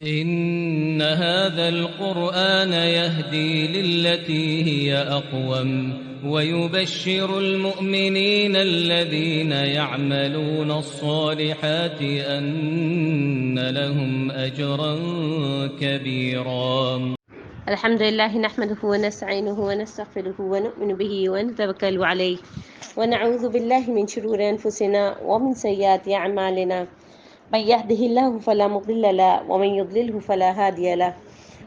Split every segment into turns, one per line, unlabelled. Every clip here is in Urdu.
إن هذا القرآن يهدي للتي هي أقوم ويبشر المؤمنين الذين يعملون الصالحات أن لهم أجرا كبيرا.
الحمد لله نحمده ونستعينه ونستغفره ونؤمن به ونتوكل عليه ونعوذ بالله من شرور أنفسنا ومن سيئات أعمالنا من يهده الله فلا مضل له ومن يضلله فلا هادي له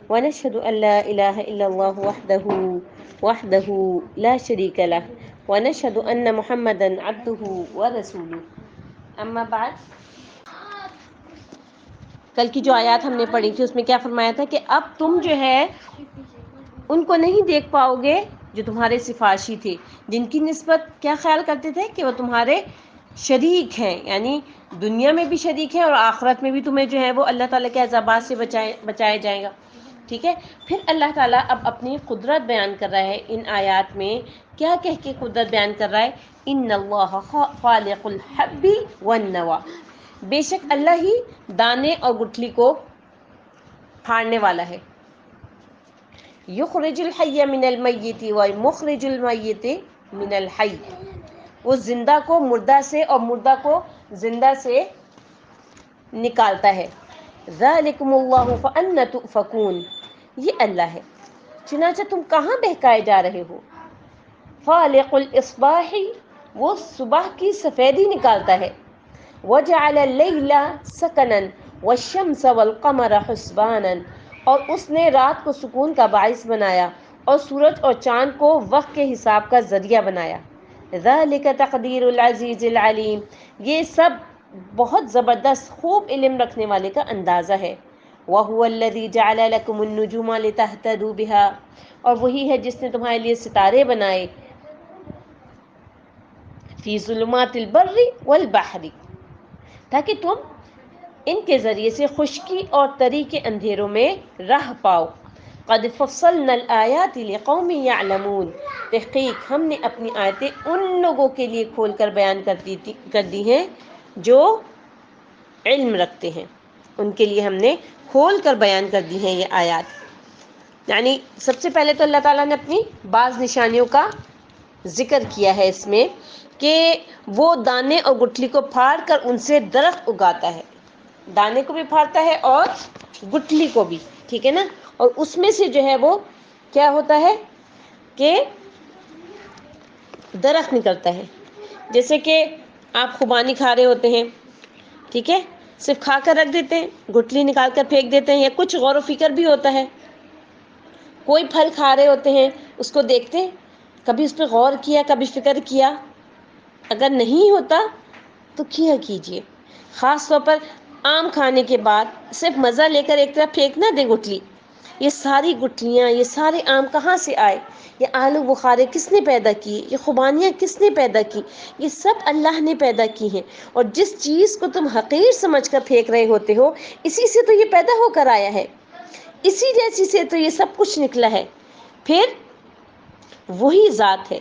ونشهد أن لا إله إلا الله وحده لا شريك له ونشهد أن محمدا عبده ورسوله أما بعد. کل کی جو آیات ہم نے پڑھی تھی اس میں کیا فرمایا تھا کہ اب تم جو ہے ان کو نہیں دیکھ پاؤ گے جو تمہارے سفارشی تھے، جن کی نسبت کیا خیال کرتے تھے کہ وہ تمہارے شریک ہیں، یعنی دنیا میں بھی شریک ہیں اور آخرت میں بھی تمہیں جو ہے وہ اللہ تعالیٰ کے عذابات سے بچایا جائے گا. ٹھیک ہے، پھر اللہ تعالیٰ اب اپنی قدرت بیان کر رہا ہے ان آیات میں. کیا کہہ کے قدرت بیان کر رہا ہے؟ ان اللہ فالق الحب والنوى، بے شک اللہ ہی دانے اور گٹھلی کو پھاڑنے والا ہے. یخرج الحی من المیت ومخرج المیت من الحی، وہ زندہ کو مردہ سے اور مردہ کو زندہ سے نکالتا ہے. ذالکم اللہ فأنا تؤفکون، یہ اللہ ہے چنانچہ تم کہاں بہکائے جا رہے ہو. فالق الاصباح، وہ صبح کی سفیدی نکالتا ہے. وجعل اللیل سکنا والشمس والقمر حسبانا، اور اس نے رات کو سکون کا باعث بنایا اور سورج اور چاند کو وقت کے حساب کا ذریعہ بنایا. ذالک تقدیر العزیز العلیم، یہ سب بہت زبردست خوب علم رکھنے والے کا اندازہ ہے. وَهُوَ الَّذِي جَعَلَ لَكُمُ النُّجُومَ لِتَهْتَدُوا بِهَا، اور وہی ہے جس نے تمہارے لیے ستارے بنائے. فِي ظُلُمَاتِ الْبَرِّ وَالْبَحْرِ، تاکہ تم ان کے ذریعے سے خشکی اور تری کے اندھیروں میں راہ پاؤ. قد فصلنا الآیات لقوم یعلمون، تحقیق ہم نے اپنی آیتیں ان لوگوں کے لیے کھول کر بیان کر دی ہیں جو علم رکھتے ہیں. ان کے لیے ہم نے کھول کر بیان کر دی ہیں یہ آیات. یعنی سب سے پہلے تو اللہ تعالیٰ نے اپنی بعض نشانیوں کا ذکر کیا ہے اس میں کہ وہ دانے اور گٹھلی کو پھاڑ کر ان سے درخت اگاتا ہے. دانے کو بھی پھاڑتا ہے اور گٹھلی کو بھی، ٹھیک ہے نا. اور اس میں سے جو ہے وہ کیا ہوتا ہے کہ درخت نکلتا ہے. جیسے کہ آپ خوبانی کھا رہے ہوتے ہیں، ٹھیک ہے، صرف کھا کر رکھ دیتے ہیں، گٹھلی نکال کر پھینک دیتے ہیں، یا کچھ غور و فکر بھی ہوتا ہے. کوئی پھل کھا رہے ہوتے ہیں، اس کو دیکھتے ہیں، کبھی اس پہ غور کیا، کبھی فکر کیا؟ اگر نہیں ہوتا تو کیا کیجئے. خاص طور پر آم کھانے کے بعد صرف مزہ لے کر ایک طرف پھینک نہ دیں گٹھلی. یہ ساری گٹھلیاں، یہ سارے آم کہاں سے آئے؟ یہ آلو بخارے کس نے پیدا کی؟ یہ خوبانیاں کس نے پیدا کی؟ یہ سب اللہ نے پیدا کی ہیں. اور جس چیز کو تم حقیر سمجھ کر پھینک رہے ہوتے ہو، اسی سے تو یہ پیدا ہو کر آیا ہے، اسی جیسی سے تو یہ سب کچھ نکلا ہے. پھر وہی ذات ہے.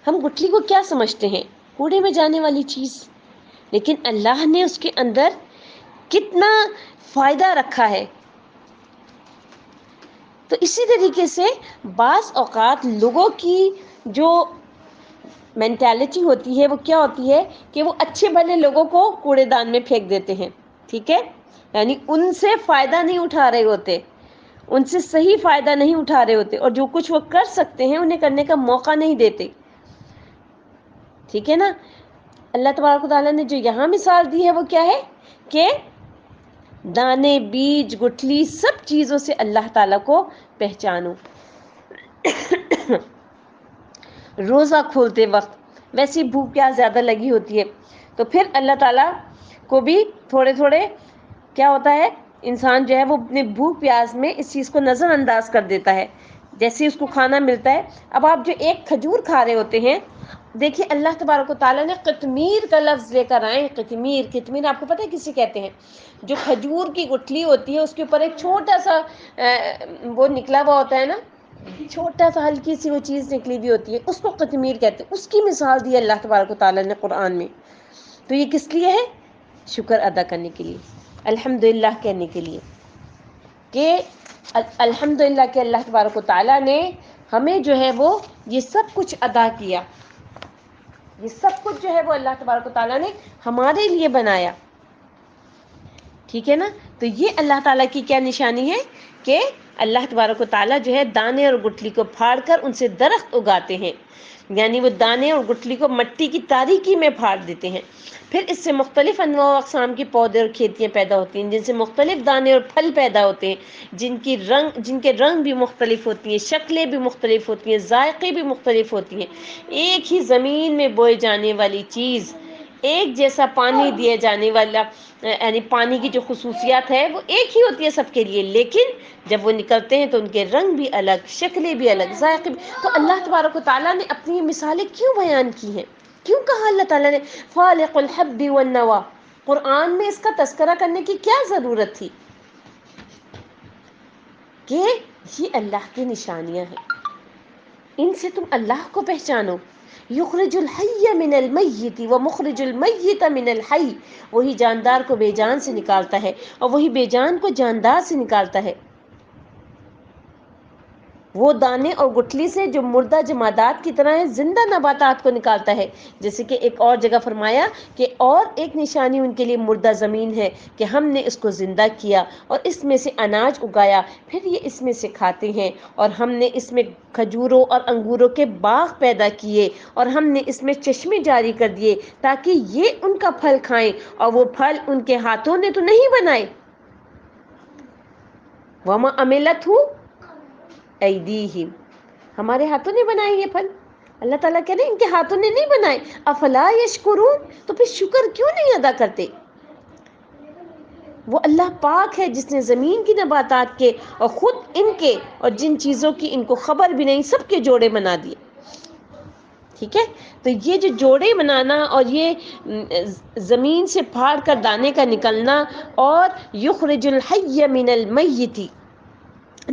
ہم گٹھلی کو کیا سمجھتے ہیں؟ کوڑے میں جانے والی چیز، لیکن اللہ نے اس کے اندر کتنا فائدہ رکھا ہے. تو اسی طریقے سے بعض اوقات لوگوں کی جو مینٹالٹی ہوتی ہے وہ کیا ہوتی ہے کہ وہ اچھے بھلے لوگوں کو کوڑے دان میں پھینک دیتے ہیں. ٹھیک ہے، یعنی ان سے فائدہ نہیں اٹھا رہے ہوتے، ان سے صحیح فائدہ نہیں اٹھا رہے ہوتے، اور جو کچھ وہ کر سکتے ہیں انہیں کرنے کا موقع نہیں دیتے. ٹھیک ہے نا. اللہ تبارک و تعالیٰ نے جو یہاں مثال دی ہے وہ کیا ہے کہ دانے، بیج، گٹھلی، سب چیزوں سے اللہ تعالیٰ کو پہچانو. روزہ کھولتے وقت ویسی بھوک پیاس زیادہ لگی ہوتی ہے، تو پھر اللہ تعالیٰ کو بھی تھوڑے تھوڑے کیا ہوتا ہے، انسان جو ہے وہ اپنے بھوک پیاس میں اس چیز کو نظر انداز کر دیتا ہے جیسے اس کو کھانا ملتا ہے. اب آپ جو ایک کھجور کھا رہے ہوتے ہیں، دیکھیے اللہ تبارک و تعالیٰ نے قطمیر کا لفظ لے کر آئے. قطمیر آپ کو پتہ ہے کسے کہتے ہیں؟ جو کھجور کی گٹھلی ہوتی ہے اس کے اوپر ایک چھوٹا سا وہ نکلا ہوا ہوتا ہے نا، چھوٹا سا ہلکی سی وہ چیز نکلی ہوئی ہوتی ہے، اس کو قطمیر کہتے ہیں. اس کی مثال دی اللہ تبارک و تعالیٰ نے قرآن میں. تو یہ کس لیے ہے؟ شکر ادا کرنے کے لیے، الحمدللہ کہنے کے لیے کہ الحمدللہ کہ اللہ تبارک و تعالیٰ نے ہمیں جو ہے وہ یہ سب کچھ عطا کیا، یہ سب کچھ جو ہے وہ اللہ تبارک و تعالیٰ نے ہمارے لیے بنایا، ٹھیک ہے نا۔ تو یہ اللہ تعالیٰ کی کیا نشانی ہے کہ اللہ تبارک و تعالیٰ جو ہے دانے اور گٹھلی کو پھاڑ کر ان سے درخت اگاتے ہیں، یعنی وہ دانے اور گٹھلی کو مٹی کی تاریکی میں پھاڑ دیتے ہیں، پھر اس سے مختلف انواع و اقسام کے پودے اور کھیتیاں پیدا ہوتی ہیں، جن سے مختلف دانے اور پھل پیدا ہوتے ہیں، جن کے رنگ بھی مختلف ہوتی ہیں، شکلیں بھی مختلف ہوتی ہیں، ذائقے بھی مختلف ہوتی ہیں۔ ایک ہی زمین میں بوئے جانے والی چیز، ایک جیسا پانی دیا جانے والا، یعنی پانی کی جو خصوصیات ہے وہ ایک ہی ہوتی ہے سب کے لیے، لیکن جب وہ نکلتے ہیں تو ان کے رنگ بھی الگ، شکلیں بھی الگ، ذائقے بھی۔ تو اللہ تبارک و تعالیٰ نے اپنی یہ مثالیں کیوں بیان کی ہیں؟ کیوں کہا اللہ تعالیٰ نے فالق الحب والنوى؟ قرآن میں اس کا تذکرہ کرنے کی کیا ضرورت تھی؟ کہ یہ اللہ کی نشانیاں ہیں، ان سے تم اللہ کو پہچانو۔ یخرج الحی من المیت ومخرج المیت من الحی، وہی جاندار کو بے جان سے نکالتا ہے اور وہی بے جان کو جاندار سے نکالتا ہے۔ وہ دانے اور گٹھلی سے جو مردہ جمادات کی طرح ہیں زندہ نباتات کو نکالتا ہے، جیسے کہ ایک اور جگہ فرمایا کہ اور ایک نشانی ان کے لیے مردہ زمین ہے کہ ہم نے اس کو زندہ کیا اور اس میں سے اناج اگایا، پھر یہ اس میں سے کھاتے ہیں، اور ہم نے اس میں کھجوروں اور انگوروں کے باغ پیدا کیے، اور ہم نے اس میں چشمے جاری کر دیے تاکہ یہ ان کا پھل کھائیں، اور وہ پھل ان کے ہاتھوں نے تو نہیں بنائے۔ وما عملتہ ایدیہم، ہمارے ہاتھوں نے بنائے یہ پھل، اللہ تعالیٰ کہہ رہے ہیں ان کے ہاتھوں نے نہیں بنائے۔ افلا یشکرون، تو پھر شکر کیوں نہیں ادا کرتے؟ وہ اللہ پاک ہے جس نے زمین کی نباتات کے اور خود ان کے اور جن چیزوں کی ان کو خبر بھی نہیں سب کے جوڑے بنا دیے، ٹھیک ہے۔ تو یہ جو جوڑے بنانا اور یہ زمین سے پھاڑ کر دانے کا نکلنا، اور یخرج الحی من المیت،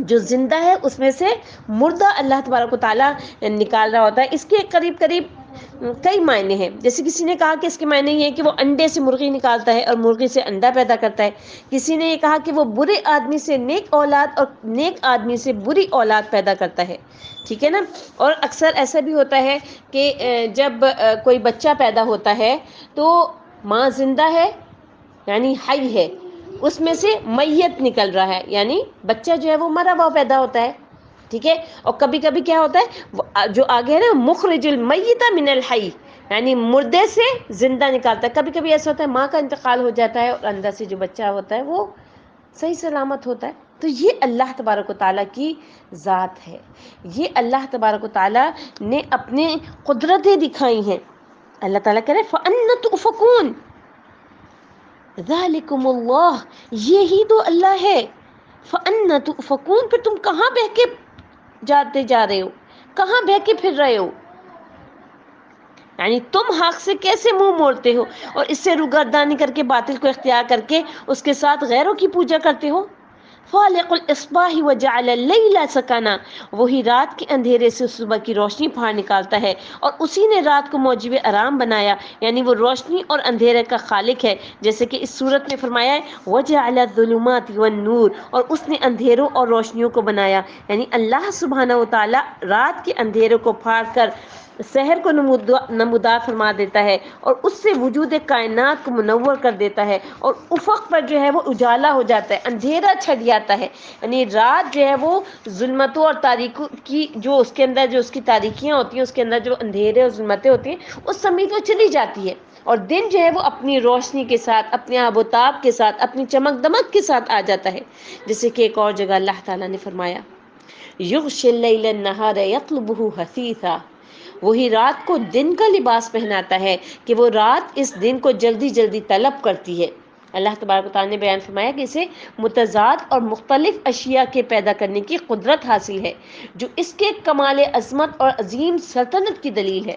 جو زندہ ہے اس میں سے مردہ اللہ تبارک و تعالیٰ نکال رہا ہوتا ہے۔ اس کے قریب قریب کئی معنی ہیں، جیسے کسی نے کہا کہ اس کے معنی یہ ہے کہ وہ انڈے سے مرغی نکالتا ہے اور مرغی سے انڈا پیدا کرتا ہے، کسی نے یہ کہا کہ وہ برے آدمی سے نیک اولاد اور نیک آدمی سے بری اولاد پیدا کرتا ہے، ٹھیک ہے نا۔ اور اکثر ایسا بھی ہوتا ہے کہ جب کوئی بچہ پیدا ہوتا ہے تو ماں زندہ ہے یعنی حی ہے، اس میں سے میت نکل رہا ہے یعنی بچہ جو ہے وہ مرا ہوا پیدا ہوتا ہے، ٹھیک ہے۔ اور کبھی کبھی کیا ہوتا ہے جو آگے ہے نا مخرج المیت من الحی، یعنی مردے سے زندہ نکالتا ہے۔ کبھی کبھی ایسا ہوتا ہے ماں کا انتقال ہو جاتا ہے اور اندر سے جو بچہ ہوتا ہے وہ صحیح سلامت ہوتا ہے۔ تو یہ اللہ تبارک و تعالیٰ کی ذات ہے، یہ اللہ تبارک و تعالیٰ نے اپنے قدرتیں دکھائی ہیں۔ اللہ تعالیٰ کہہ رہے فَأَنَّ تُؤْفَكُونَ، ذالکم اللہ، یہی تو اللہ ہے۔ فَأَنَّ تُؤْفَكُونَ، پھر تم کہاں بہ کے جاتے جا رہے ہو، کہاں بہ کے پھر رہے ہو، یعنی تم حق سے کیسے منہ موڑتے ہو اور اس سے روگردانی کر کے باطل کو اختیار کر کے اس کے ساتھ غیروں کی پوجا کرتے ہو۔ فالق الاصباح وجعل اللیل سکنا، وہی رات کے اندھیرے سے صبح کی روشنی پھاڑ نکالتا ہے اور اسی نے رات کو موجب آرام بنایا، یعنی وہ روشنی اور اندھیرے کا خالق ہے، جیسے کہ اس صورت میں فرمایا ہے وجعل الظلمات والنور، اور اس نے اندھیروں اور روشنیوں کو بنایا، یعنی اللہ سبحانہ و تعالی رات کے اندھیروں کو پھاڑ کر سحر کو نمودار فرما دیتا ہے اور اس سے وجود کائنات کو منور کر دیتا ہے، اور افق پر جو ہے وہ اجالا ہو جاتا ہے، اندھیرا چھٹ جاتا ہے، یعنی رات جو ہے وہ ظلمتوں اور تاریکوں کی جو اس کے اندر جو اس کی تاریکیاں ہوتی ہیں، اس کے اندر جو اندھیرے اور ظلمتیں ہوتی ہیں اس سمیت وہ چلی جاتی ہے، اور دن جو ہے وہ اپنی روشنی کے ساتھ، اپنے آب و تاب کے ساتھ، اپنی چمک دمک کے ساتھ آ جاتا ہے، جیسے کہ ایک اور جگہ اللہ تعالیٰ نے فرمایا یغشی اللیل النہار یطلبہ حثیثا، وہی رات کو دن کا لباس پہناتا ہے کہ وہ رات اس دن کو جلدی جلدی طلب کرتی ہے۔ اللہ تبارک و تعالیٰ نے بیان فرمایا کہ اسے متضاد اور مختلف اشیاء کے پیدا کرنے کی قدرت حاصل ہے، جو اس کے کمال عظمت اور عظیم سلطنت کی دلیل ہے۔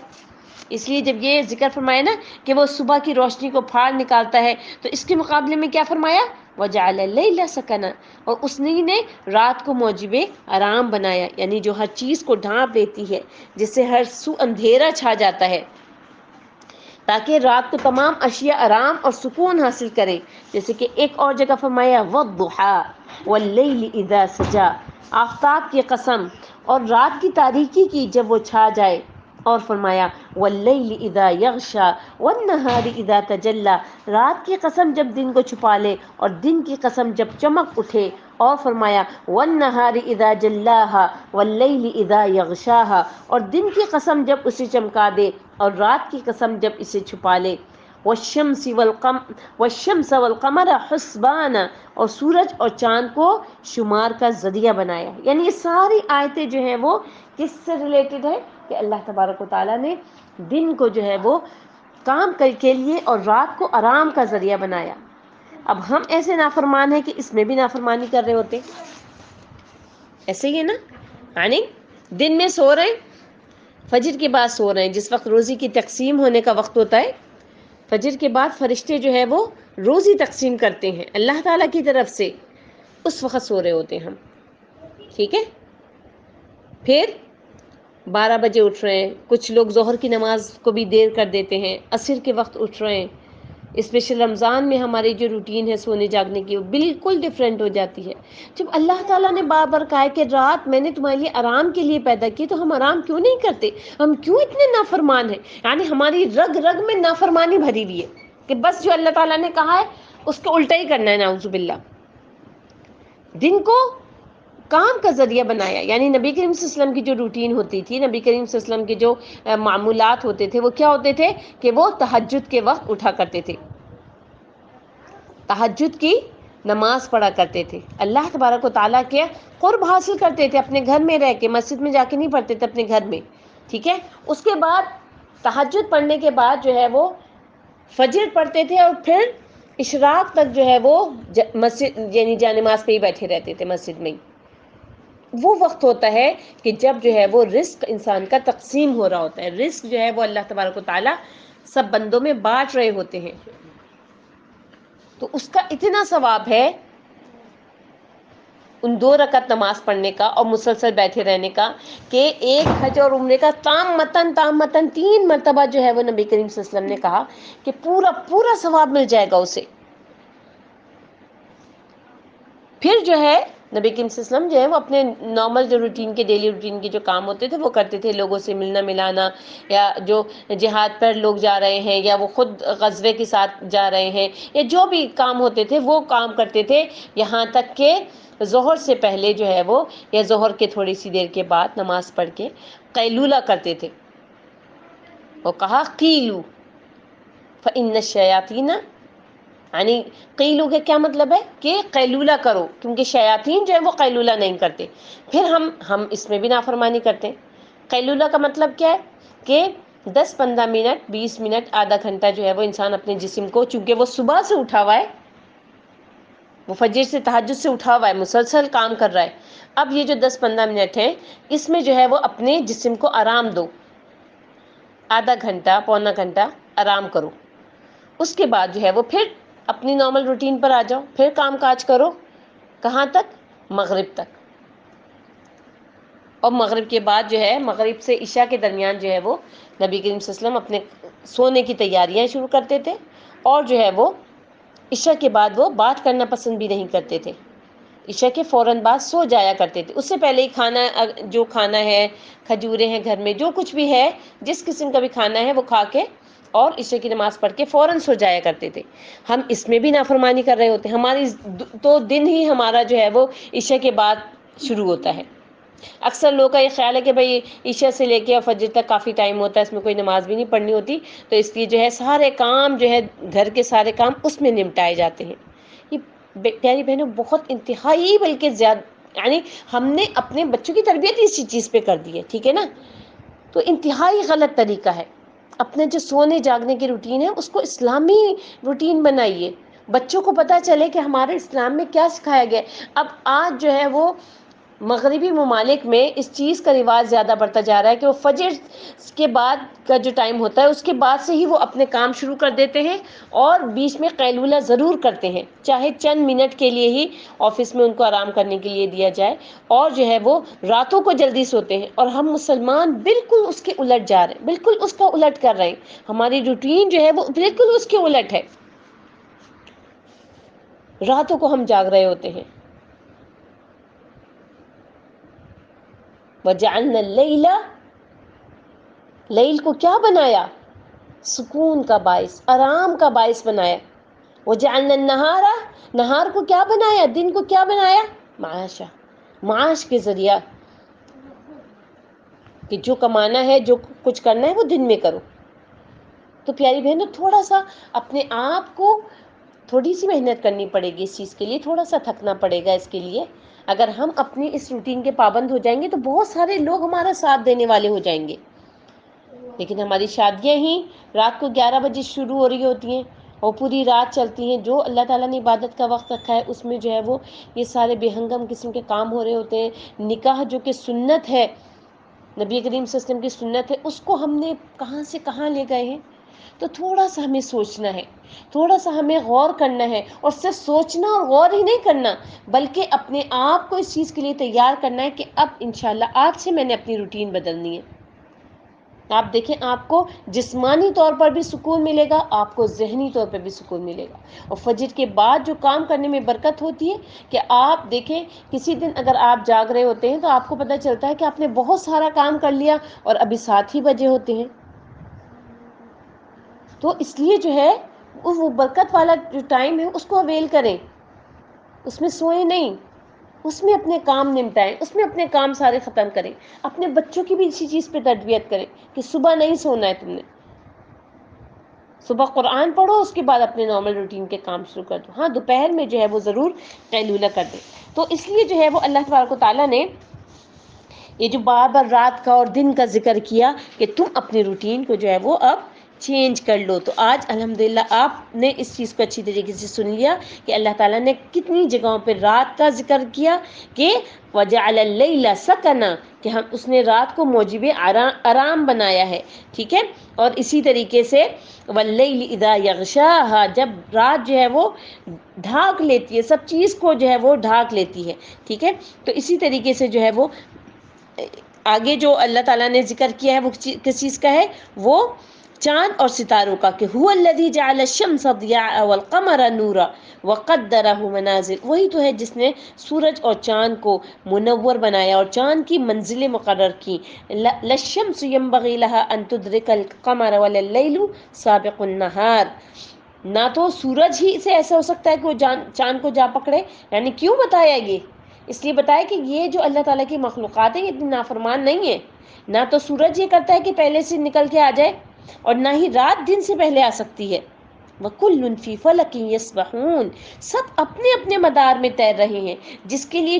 اس لیے جب یہ ذکر فرمایا نا کہ وہ صبح کی روشنی کو پھاڑ نکالتا ہے، تو اس کے مقابلے میں کیا فرمایا وَجَعَلَ اللَّيْلَ سَكَنًا، اور اس نے رات کو موجب آرام بنایا، یعنی جو ہر چیز کو ڈھانپ لیتی ہے، جس سے ہر سو اندھیرا چھا جاتا ہے۔ تاکہ رات کو تمام اشیاء آرام اور سکون حاصل کرے. جیسے کہ ایک اور جگہ فرمایا والضحیٰ واللیل اذا سجا، آفتاب کی قسم اور رات کی تاریکی کی جب وہ چھا جائے. اور فرمایا واللیل اذا یغشا والنہار اذا تجلی، رات کی قسم جب دن کو چھپا لے اور دن کی قسم جب چمک اٹھے. اور فرمایا والنہار اذا جلاہا واللیل اذا یغشاہا، اور دن کی قسم جب اسے چمکا دے اور رات کی قسم جب اسے چھپا لے. والشمس والقمر حسبانا، اور سورج اور چاند کو شمار کا ذریعہ بنایا. یعنی یہ ساری آیتیں جو ہیں وہ کس سے ریلیٹڈ ہے کہ اللہ تبارک و تعالیٰ نے دن کو جو ہے وہ کام کے لیے اور رات کو آرام کا ذریعہ بنایا. اب ہم ایسے نافرمان ہیں کہ اس میں بھی نافرمانی کر رہے ہوتے. ایسے ہی ہے نا، یعنی دن میں سو رہے ہیں، فجر کے بعد سو رہے ہیں، جس وقت روزی کی تقسیم ہونے کا وقت ہوتا ہے فجر کے بعد فرشتے جو ہے وہ روزی تقسیم کرتے ہیں اللہ تعالیٰ کی طرف سے، اس وقت سو رہے ہوتے ہیں ہم. ٹھیک ہے، پھر 12 بجے اٹھ رہے ہیں، کچھ لوگ ظہر کی نماز کو بھی دیر کر دیتے ہیں، عصر کے وقت اٹھ رہے ہیں. اسپیشل رمضان میں ہماری جو روٹین ہے سونے جاگنے کی وہ بالکل ڈیفرنٹ ہو جاتی ہے. جب اللہ تعالیٰ نے بار بار کہا ہے کہ رات میں نے تمہارے لیے آرام کے لیے پیدا کی، تو ہم آرام کیوں نہیں کرتے؟ ہم کیوں اتنے نافرمان ہیں؟ یعنی ہماری رگ رگ میں نافرمانی بھری ہوئی ہے کہ بس جو اللہ تعالیٰ نے کہا ہے اس کو الٹا ہی کرنا ہے. نعوذ باللہ. دن کو کام کا ذریعہ بنایا. یعنی نبی کریم صلی اللہ علیہ وسلم کی جو روٹین ہوتی تھی، نبی کریم صلی اللہ علیہ وسلم کے جو معمولات ہوتے تھے، وہ کیا ہوتے تھے کہ وہ تہجد کے وقت اٹھا کرتے تھے، تہجد کی نماز پڑھا کرتے تھے، اللہ تبارک و تعالیٰ کے قرب حاصل کرتے تھے اپنے گھر میں رہ کے، مسجد میں جا کے نہیں پڑھتے تھے، اپنے گھر میں. ٹھیک ہے، اس کے بعد تہجد پڑھنے کے بعد جو ہے وہ فجر پڑھتے تھے اور پھر اشراق تک جو ہے وہ مسجد یعنی جانماز پہ ہی بیٹھے رہتے تھے مسجد میں. وہ وقت ہوتا ہے کہ جب جو ہے وہ رزق انسان کا تقسیم ہو رہا ہوتا ہے. رزق جو ہے وہ اللہ تبارک و تعالیٰ سب بندوں میں بانٹ رہے ہوتے ہیں. تو اس کا اتنا ثواب ہے ان 2 رکعت نماز پڑھنے کا اور مسلسل بیٹھے رہنے کا، کہ ایک حج اور عمرے کا تام متن 3 مرتبہ جو ہے وہ نبی کریم صلی اللہ علیہ وسلم نے کہا کہ پورا ثواب مل جائے گا اسے. پھر جو ہے نبی کریم صلی اللہ علیہ وسلم جو ہے وہ اپنے نارمل جو روٹین کے ڈیلی روٹین کے جو کام ہوتے تھے وہ کرتے تھے، لوگوں سے ملنا ملانا، یا جو جہاد پر لوگ جا رہے ہیں یا وہ خود غزوے کے ساتھ جا رہے ہیں، یا جو بھی کام ہوتے تھے وہ کام کرتے تھے، یہاں تک کہ ظہر سے پہلے جو ہے وہ یا ظہر کے تھوڑی سی دیر کے بعد نماز پڑھ کے قیلولہ کرتے تھے. وہ کہا قیلو فإن الشیاطین، یعنی قیلو کے کیا مطلب ہے کہ قیلولہ کرو، کیونکہ شیاطین جو ہے وہ قیلولہ نہیں کرتے. پھر ہم اس میں بھی نافرمانی کرتے ہیں. قیلولہ کا مطلب کیا ہے کہ 10-15 منٹ 20 منٹ آدھا گھنٹہ جو ہے وہ انسان اپنے جسم کو، چونکہ وہ صبح سے اٹھا ہوا ہے، وہ فجر سے تہجد سے اٹھا ہوا ہے، مسلسل کام کر رہا ہے، اب یہ جو 10-15 منٹ ہیں اس میں جو ہے وہ اپنے جسم کو آرام دو، آدھا گھنٹہ پونا گھنٹہ آرام کرو. اس کے بعد جو ہے وہ پھر اپنی نارمل روٹین پر آ جاؤ، پھر کام کاج کرو. کہاں تک؟ مغرب تک. اور مغرب کے بعد جو ہے مغرب سے عشاء کے درمیان جو ہے وہ نبی کریم صلی اللہ علیہ وسلم اپنے سونے کی تیاریاں شروع کرتے تھے، اور جو ہے وہ عشاء کے بعد وہ بات کرنا پسند بھی نہیں کرتے تھے. عشاء کے فوراً بعد سو جایا کرتے تھے. اس سے پہلے ہی کھانا ہے، کھجوریں ہیں گھر میں، جو کچھ بھی ہے جس قسم کا بھی کھانا ہے وہ کھا کے اور عشاء کی نماز پڑھ کے فوراً سو جایا کرتے تھے. ہم اس میں بھی نافرمانی کر رہے ہوتے ہیں. ہماری تو دن ہی ہمارا جو ہے وہ عشاء کے بعد شروع ہوتا ہے. اکثر لوگوں کا یہ خیال ہے کہ بھئی عشاء سے لے کے فجر تک کافی ٹائم ہوتا ہے، اس میں کوئی نماز بھی نہیں پڑھنی ہوتی، تو اس لیے جو ہے سارے کام جو ہے گھر کے سارے کام اس میں نمٹائے جاتے ہیں. یہ پیاری بہنوں بہت انتہائی بلکہ زیادہ، یعنی ہم نے اپنے بچوں کی تربیت اسی چیز پہ کر دی ہے. ٹھیک ہے نا، تو انتہائی غلط طریقہ ہے. اپنے جو سونے جاگنے کی روٹین ہے اس کو اسلامی روٹین بنائیے، بچوں کو پتہ چلے کہ ہمارے اسلام میں کیا سکھایا گیا ہے. اب آج جو ہے وہ مغربی ممالک میں اس چیز کا رواج زیادہ بڑھتا جا رہا ہے کہ وہ فجر کے بعد کا جو ٹائم ہوتا ہے اس کے بعد سے ہی وہ اپنے کام شروع کر دیتے ہیں، اور بیچ میں قیلولہ ضرور کرتے ہیں، چاہے چند منٹ کے لیے ہی آفس میں ان کو آرام کرنے کے لیے دیا جائے، اور جو ہے وہ راتوں کو جلدی سوتے ہیں۔ اور ہم مسلمان بالکل اس کے الٹ جا رہے ہیں، بالکل اس کا الٹ کر رہے ہیں، ہماری روٹین جو ہے وہ بالکل اس کے الٹ ہے، راتوں کو ہم جاگ رہے ہوتے ہیں۔ وَجَعَلْنَا اللَّيْلَ، لیل کو کیا بنایا؟ سکون کا باعث، آرام کا باعث بنایا۔ وَجَعَلْنَا النَّهَارَ، نہار کو کیا بنایا؟ دن کو کیا بنایا؟ معاشا، معاش کے ذریعہ، کہ جو کمانا ہے، جو کچھ کرنا ہے وہ دن میں کرو۔ تو پیاری بہنوں، تھوڑا سا اپنے آپ کو تھوڑی سی محنت کرنی پڑے گی اس چیز کے لیے، تھوڑا سا تھکنا پڑے گا اس کے لیے۔ اگر ہم اپنی اس روٹین کے پابند ہو جائیں گے تو بہت سارے لوگ ہمارا ساتھ دینے والے ہو جائیں گے۔ لیکن ہماری شادیاں ہی رات کو 11 بجے شروع ہو رہی ہوتی ہیں اور پوری رات چلتی ہیں۔ جو اللہ تعالیٰ نے عبادت کا وقت رکھا ہے اس میں جو ہے وہ یہ سارے بے ہنگم قسم کے کام ہو رہے ہوتے ہیں۔ نکاح جو کہ سنت ہے، نبی کریم صلی اللہ علیہ وسلم کی سنت ہے، اس کو ہم نے کہاں سے کہاں لے گئے ہیں۔ تو تھوڑا سا ہمیں سوچنا ہے، تھوڑا سا ہمیں غور کرنا ہے، اور صرف سوچنا اور غور ہی نہیں کرنا بلکہ اپنے آپ کو اس چیز کے لیے تیار کرنا ہے کہ اب انشاءاللہ آج سے میں نے اپنی روٹین بدلنی ہے۔ آپ دیکھیں، آپ کو جسمانی طور پر بھی سکون ملے گا، آپ کو ذہنی طور پر بھی سکون ملے گا، اور فجر کے بعد جو کام کرنے میں برکت ہوتی ہے کہ آپ دیکھیں کسی دن اگر آپ جاگ رہے ہوتے ہیں تو آپ کو پتہ چلتا ہے کہ آپ نے بہت سارا کام کر لیا اور ابھی 7 ہی بجے ہوتے ہیں۔ تو اس لیے جو ہے وہ برکت والا جو ٹائم ہے اس کو اویل کریں، اس میں سوئیں نہیں، اس میں اپنے کام نمٹائیں، اس میں اپنے کام سارے ختم کریں۔ اپنے بچوں کی بھی اسی چیز پہ تربیت کریں کہ صبح نہیں سونا ہے، تم نے صبح قرآن پڑھو، اس کے بعد اپنے نارمل روٹین کے کام شروع کر دو۔ ہاں، دوپہر میں جو ہے وہ ضرور قیلولہ کر دیں۔ تو اس لیے جو ہے وہ اللہ تبارک و تعالیٰ نے یہ جو بار بار رات کا اور دن کا ذکر کیا کہ تم اپنی روٹین کو جو ہے وہ اب چینج کر لو۔ تو آج الحمدللہ آپ نے اس چیز کو اچھی طریقے سے سن لیا کہ اللہ تعالیٰ نے کتنی جگہوں پہ رات کا ذکر کیا کہ وَجَعَلَ اللَّيْلَ سَكَنًا، کہ ہم اس نے رات کو موجب آرام بنایا ہے، ٹھیک ہے۔ اور اسی طریقے سے وَاللَّيْلِ إِذَا يَغْشَاهَا، جب رات جو ہے وہ ڈھانک لیتی ہے، سب چیز کو جو ہے وہ ڈھانک لیتی ہے، ٹھیک ہے۔ تو اسی طریقے سے جو ہے وہ آگے جو اللہ تعالیٰ نے ذکر کیا ہے وہ کس چیز کا ہے؟ وہ چاند اور ستاروں کا، کہ هو الذی جعل الشمس ضیاء والقمر نورا وقدرہ منازل، وہی تو ہے جس نے سورج اور چاند کو منور بنایا اور چاند کی منزلیں مقرر کی۔ للشمس ينبغي لها ان تدرك القمر ولا الليل سابق النهار، نہ تو سورج ہی سے ایسا ہو سکتا ہے کہ وہ چاند کو جا پکڑے، یعنی کیوں بتایا یہ؟ اس لیے بتایا کہ یہ جو اللہ تعالیٰ کی مخلوقات ہیں یہ اتنی نافرمان نہیں ہے، نہ تو سورج یہ کرتا ہے کہ پہلے سے نکل کے آ جائے، اور نہ ہی رات دن سے پہلے آ سکتی ہے۔ وَكُلٌّ فِي فَلَكٍ يَسْبَحُونَ، سب اپنے اپنے مدار میں تیر رہے ہیں، جس کے لیے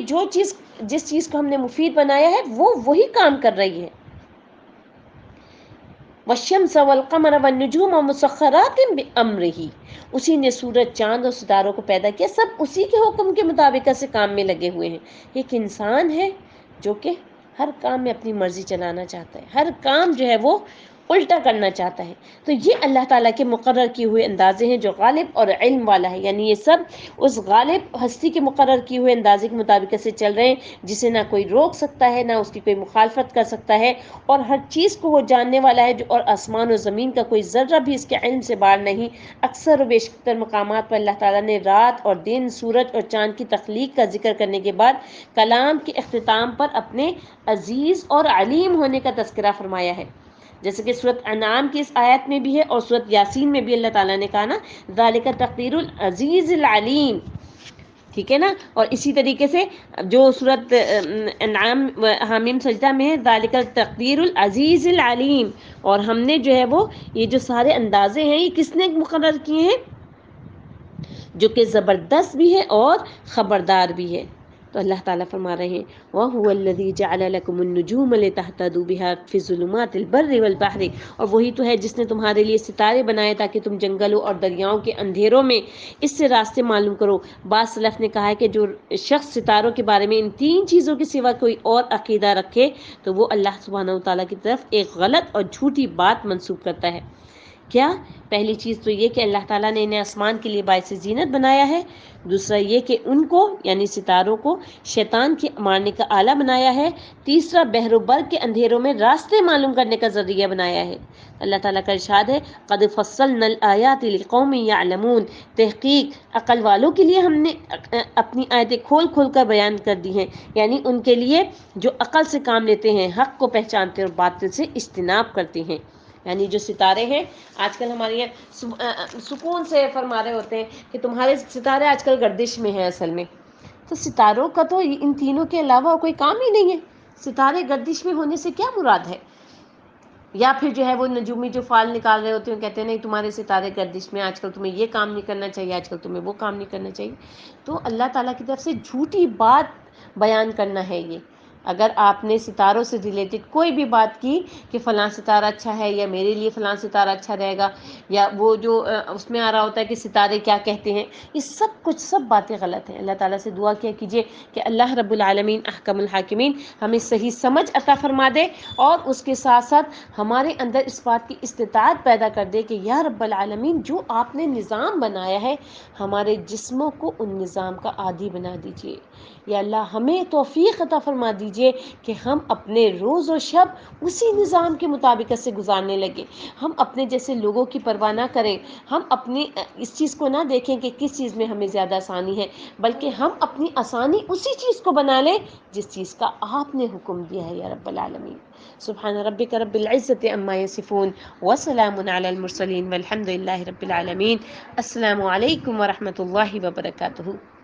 جس چیز کو ہم نے مفید بنایا ہے وہ وہی کام کر رہی ہے۔ وَالشَّمْسَ وَالْقَمَرَ وَالنُّجُومَ مُسَخَّرَاتٍ بِأَمْرِهِ، اسی نے سورج، چاند اور ستاروں کو پیدا کیا، سب اسی کے حکم کے مطابق سے کام میں لگے ہوئے ہیں۔ ایک انسان ہے جو کہ ہر کام میں اپنی مرضی چلانا چاہتا ہے، ہر کام جو ہے وہ الٹا کرنا چاہتا ہے۔ تو یہ اللہ تعالیٰ کے مقرر کیے ہوئے اندازے ہیں جو غالب اور علم والا ہے، یعنی یہ سب اس غالب ہستی کے مقرر کیے ہوئے اندازے کے مطابق سے چل رہے ہیں جسے نہ کوئی روک سکتا ہے، نہ اس کی کوئی مخالفت کر سکتا ہے، اور ہر چیز کو وہ جاننے والا ہے، اور آسمان و زمین کا کوئی ذرہ بھی اس کے علم سے باہر نہیں۔ اکثر و بیشتر مقامات پر اللہ تعالیٰ نے رات اور دن، سورج اور چاند کی تخلیق کا ذکر کرنے کے بعد کلام کے اختتام پر اپنے عزیز اور علیم ہونے کا تذکرہ فرمایا ہے، جیسے کہ سورۃ انعام کی اس آیت میں بھی ہے اور سورۃ یاسین میں بھی اللہ تعالیٰ نے کہا نا ذالک تقدیر العزیز العلیم، ٹھیک ہے نا۔ اور اسی طریقے سے جو سورۃ انعام حامیم سجدہ میں ہے ذالک تقدیر العزیز العلیم، اور ہم نے جو ہے وہ یہ جو سارے اندازے ہیں یہ کس نے مقرر کیے ہیں؟ جو کہ زبردست بھی ہے اور خبردار بھی ہے۔ تو اللہ تعالیٰ فرما رہے ہیں وَهُوَ الَّذِي جَعَلَ لَكُمُ النُّجُومَ لِتَهْتَدُوا بِهَا فِي ظُلُمَاتِ الْبَرِّ وَالْبَحْرِ، اور وہی تو ہے جس نے تمہارے لیے ستارے بنائے تاکہ تم جنگلوں اور دریاؤں کے اندھیروں میں اس سے راستے معلوم کرو۔ بعض سلف نے کہا ہے کہ جو شخص ستاروں کے بارے میں ان تین چیزوں کے سوا کوئی اور عقیدہ رکھے تو وہ اللہ سبحانہ وتعالیٰ کی طرف ایک غلط اور جھوٹی بات منسوب کرتا ہے۔ کیا؟ پہلی چیز تو یہ کہ اللہ تعالیٰ نے انہیں آسمان کے لیے باعث زینت بنایا ہے، دوسرا یہ کہ ان کو یعنی ستاروں کو شیطان کے مارنے کا آلہ بنایا ہے، تیسرا بحر و بر کے اندھیروں میں راستے معلوم کرنے کا ذریعہ بنایا ہے۔ اللہ تعالیٰ کا ارشاد ہے قد فصلنا الآیات لقوم یعلمون، تحقیق عقل والوں کے لیے ہم نے اپنی آیتیں کھول کھول کر بیان کر دی ہیں، یعنی ان کے لیے جو عقل سے کام لیتے ہیں، حق کو پہچانتے اور باطل سے اجتناب کرتے ہیں۔ یعنی جو ستارے ہیں آج کل ہمارے یہاں سکون سے فرما رہے ہوتے ہیں کہ تمہارے ستارے آج کل گردش میں ہیں، اصل میں تو ستاروں کا تو ان تینوں کے علاوہ کوئی کام ہی نہیں ہے۔ ستارے گردش میں ہونے سے کیا مراد ہے؟ یا پھر جو ہے وہ نجومی جو فال نکال رہے ہوتے ہیں کہتے ہیں نہیں تمہارے ستارے گردش میں، آج کل تمہیں یہ کام نہیں کرنا چاہیے، آج کل تمہیں وہ کام نہیں کرنا چاہیے۔ تو اللہ تعالیٰ کی طرف سے جھوٹی بات بیان کرنا ہے یہ۔ اگر آپ نے ستاروں سے ریلیٹڈ کوئی بھی بات کی کہ فلاں ستارہ اچھا ہے یا میرے لیے فلاں ستارہ اچھا رہے گا، یا وہ جو اس میں آ رہا ہوتا ہے کہ ستارے کیا کہتے ہیں، یہ سب باتیں غلط ہیں۔ اللہ تعالیٰ سے دعا کیا کیجیے کہ اللہ رب العالمین احکم الحاکمین ہمیں صحیح سمجھ عطا فرما دے، اور اس کے ساتھ ساتھ ہمارے اندر اس بات کی استطاعت پیدا کر دے کہ یا رب العالمین جو آپ نے نظام بنایا ہے ہمارے جسموں کو ان نظام کا عادی بنا دیجیے۔ یا اللہ ہمیں توفیق عطا فرما دیجیے کہ ہم اپنے روز و شب اسی نظام کے مطابق سے گزارنے لگے، ہم اپنے جیسے لوگوں کی پرواہ نہ کریں، ہم اپنی اس چیز کو نہ دیکھیں کہ کس چیز میں ہمیں زیادہ آسانی ہے، بلکہ ہم اپنی آسانی اسی چیز کو بنا لیں جس چیز کا آپ نے حکم دیا ہے یا رب العالمین۔ سبحان ربک رب العزت عما یصفون وسلام علی المرسلین والحمد للہ رب العالمین۔ السلام علیکم ورحمۃ اللہ وبرکاتہ۔